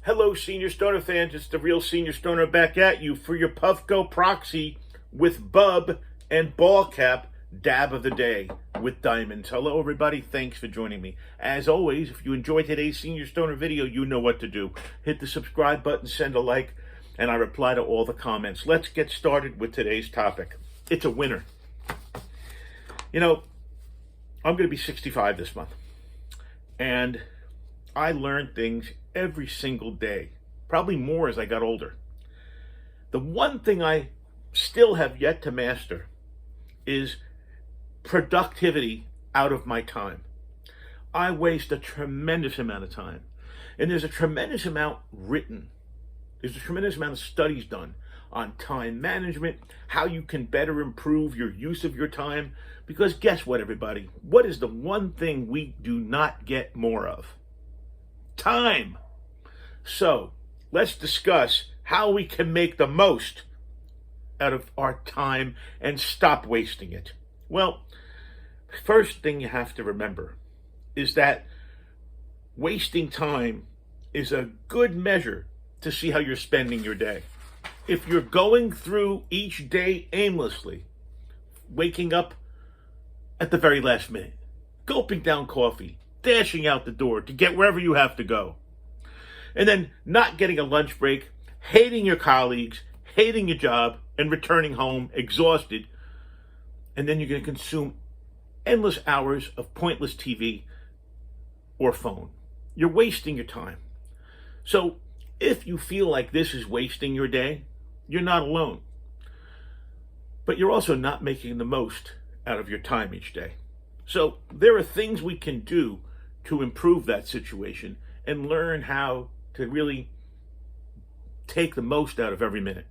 Hello, Senior Stoner fans. It's the real Senior Stoner back at you for your Puffco Proxy with Bub and Ball Cap Dab of the Day with Diamonds. Hello, everybody. Thanks for joining me. As always, if you enjoyed today's Senior Stoner video, you know what to do. Hit the subscribe button, send a like, and I reply to all the comments. Let's get started with today's topic. It's a winner. You know, I'm going to be 65 this month, and I learned things every single day, probably more as I got older. The one thing I still have yet to master is productivity out of my time. I waste a tremendous amount of time, and there's a tremendous amount written. There's a tremendous amount of studies done on time management, how you can better improve your use of your time, because guess what, everybody? What is the one thing we do not get more of? Time. So let's discuss how we can make the most out of our time and stop wasting it. Well, first thing you have to remember is that wasting time is a good measure to see how you're spending your day. If you're going through each day aimlessly, waking up at the very last minute, gulping down coffee, dashing out the door to get wherever you have to go, and then not getting a lunch break, hating your colleagues, hating your job, and returning home exhausted, and then you're going to consume endless hours of pointless TV or phone. You're wasting your time. So if you feel like this is wasting your day, you're not alone. But you're also not making the most out of your time each day. So there are things we can do to improve that situation and learn how to really take the most out of every minute.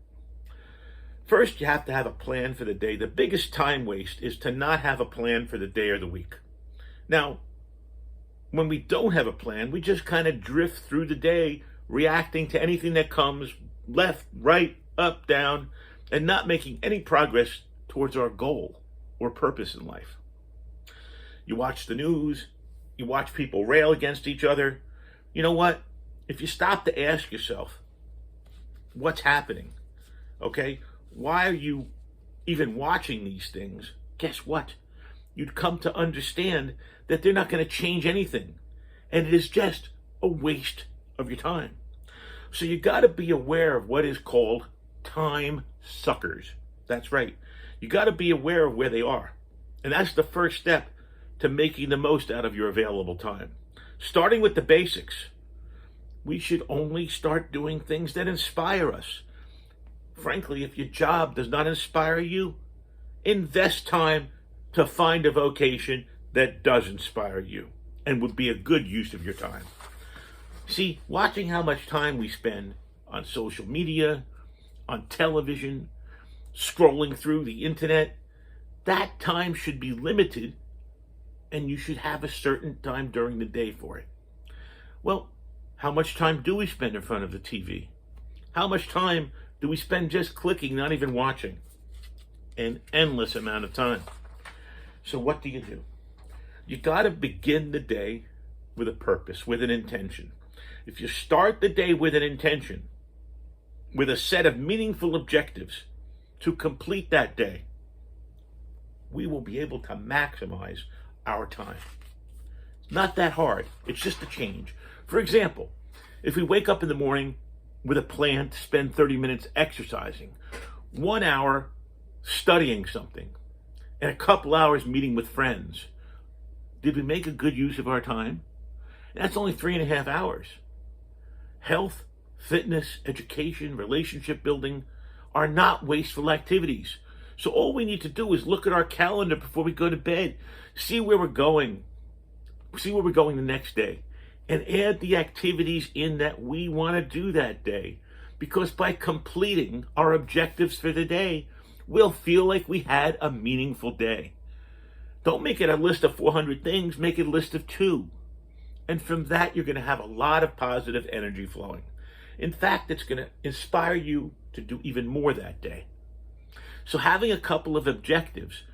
First, you have to have a plan for the day. The biggest time waste is to not have a plan for the day or the week. Now, when we don't have a plan, we just kind of drift through the day, reacting to anything that comes left, right, up, down, and not making any progress towards our goal or purpose in life. You watch the news, you watch people rail against each other. You know what? If you stop to ask yourself, what's happening? Okay? Why are you even watching these things? Guess what? You'd come to understand that they're not going to change anything. And it is just a waste of your time. So you got to be aware of what is called time suckers. That's right. You got to be aware of where they are. And that's the first step to making the most out of your available time. Starting with the basics. We should only start doing things that inspire us. Frankly, if your job does not inspire you, invest time to find a vocation that does inspire you and would be a good use of your time. See, watching how much time we spend on social media, on television, scrolling through the internet, that time should be limited, and you should have a certain time during the day for it. Well, how much time do we spend in front of the TV? How much time do we spend just clicking, not even watching? An endless amount of time. So what do? You got to begin the day with a purpose, with an intention. If you start the day with an intention, with a set of meaningful objectives to complete that day, we will be able to maximize our time. It's not that hard. It's just a change. For example, if we wake up in the morning with a plan to spend 30 minutes exercising, 1 hour studying something, and a couple hours meeting with friends, did we make a good use of our time? That's only 3.5 hours. Health, fitness, education, relationship building are not wasteful activities. So all we need to do is look at our calendar before we go to bed, see where we're going the next day, and add the activities in that we want to do that day. Because by completing our objectives for the day, we'll feel like we had a meaningful day. Don't make it a list of 400 things, make it a list of 2. And from that, you're going to have a lot of positive energy flowing. In fact, it's going to inspire you to do even more that day. So having a couple of objectives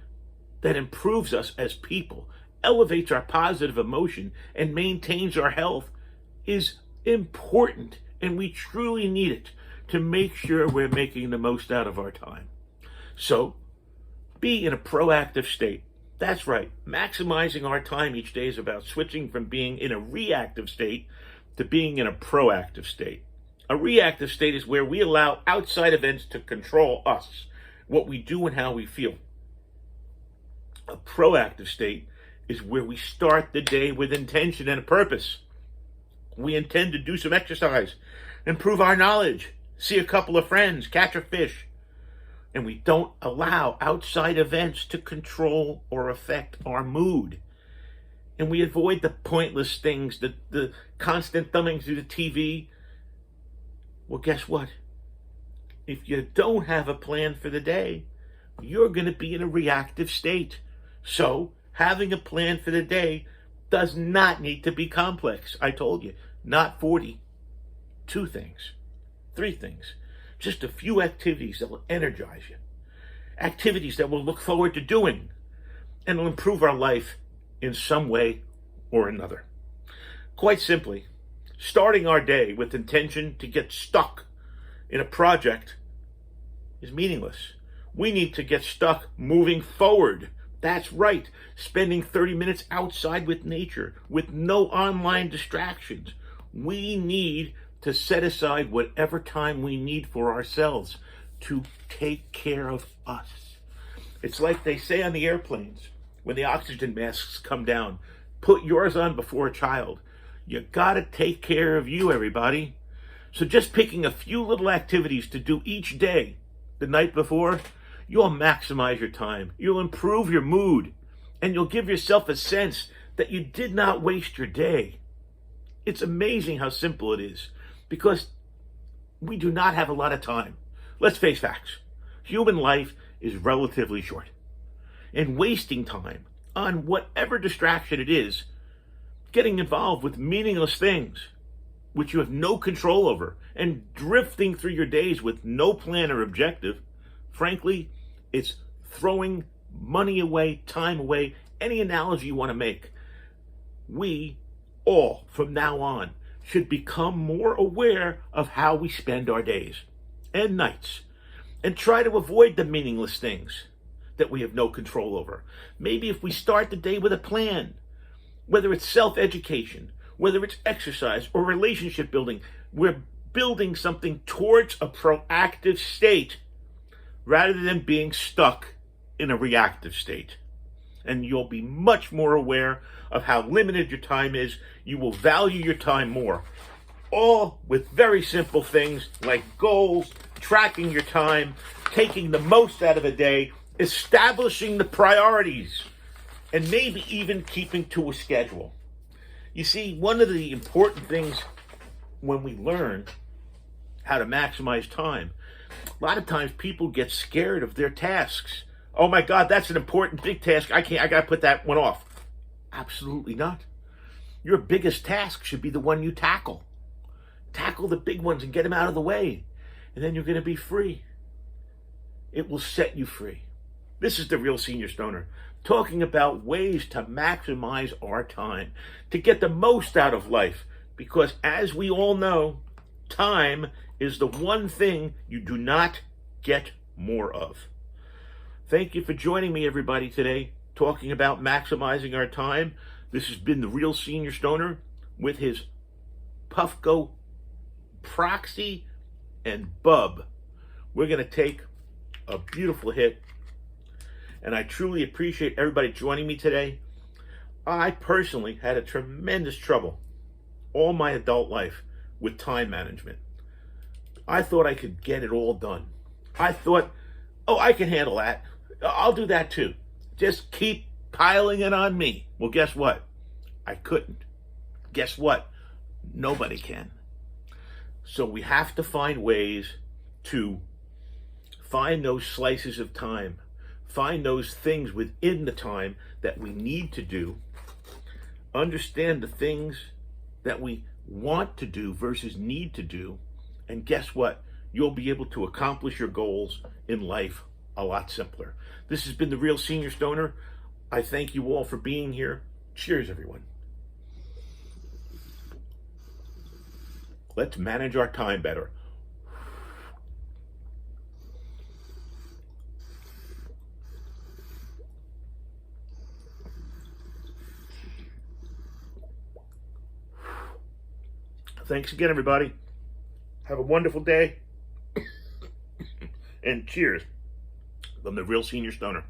that improves us as people, elevates our positive emotion, and maintains our health is important And we truly need it to make sure we're making the most out of our time. So, be in a proactive state. That's right. Maximizing our time each day is about switching from being in a reactive state to being in a proactive state. A reactive state is where we allow outside events to control us, what we do and how we feel. A proactive state is where we start the day with intention and a purpose. We intend to do some exercise, improve our knowledge, see a couple of friends, catch a fish. And we don't allow outside events to control or affect our mood. And we avoid the pointless things, the constant thumbing through the TV. Well, guess what? If you don't have a plan for the day, you're going to be in a reactive state. So, having a plan for the day does not need to be complex. I told you, not 40. 2 things, 3 things. Just a few activities that will energize you. Activities that we'll look forward to doing and will improve our life in some way or another. Quite simply, starting our day with intention to get stuck in a project is meaningless. We need to get stuck moving forward. That's right, spending 30 minutes outside with nature, with no online distractions. We need to set aside whatever time we need for ourselves to take care of us. It's like they say on the airplanes, when the oxygen masks come down, put yours on before a child. You gotta take care of you, everybody. So just picking a few little activities to do each day, the night before, you'll maximize your time. You'll improve your mood, and you'll give yourself a sense that you did not waste your day. It's amazing how simple it is, because we do not have a lot of time. Let's face facts. Human life is relatively short. And wasting time on whatever distraction it is, getting involved with meaningless things, which you have no control over, and drifting through your days with no plan or objective, frankly, it's throwing money away, time away, any analogy you want to make. We all, from now on, should become more aware of how we spend our days and nights, and try to avoid the meaningless things that we have no control over. Maybe if we start the day with a plan, whether it's self-education, whether it's exercise or relationship building, we're building something towards a proactive state rather than being stuck in a reactive state. And you'll be much more aware of how limited your time is. You will value your time more. All with very simple things like goals, tracking your time, taking the most out of a day, establishing the priorities, and maybe even keeping to a schedule. You see, one of the important things when we learn how to maximize time, a lot of times people get scared of their tasks. Oh my God, that's an important big task. I got to put that one off. Absolutely not. Your biggest task should be the one you tackle. Tackle the big ones and get them out of the way. And then you're going to be free. It will set you free. This is the Real Senior Stoner, talking about ways to maximize our time, to get the most out of life. Because as we all know, time is the one thing you do not get more of. Thank you for joining me, everybody, today, talking about maximizing our time. This has been the Real Senior Stoner with his Puffco, Proxy, and Bub. We're going to take a beautiful hit, and I truly appreciate everybody joining me today. I personally had a tremendous trouble all my adult life with time management. I thought I could get it all done. I thought, oh, I can handle that. I'll do that too. Just keep piling it on me. Well, guess what? I couldn't. Guess what? Nobody can. So we have to find ways to find those slices of time, find those things within the time that we need to do, understand the things that we want to do versus need to do, and guess what? You'll be able to accomplish your goals in life a lot simpler. This has been the Real Senior Stoner. I thank you all for being here. Cheers, everyone. Let's manage our time better. Thanks again, everybody. Have a wonderful day. And cheers from the Real Senior Stoner.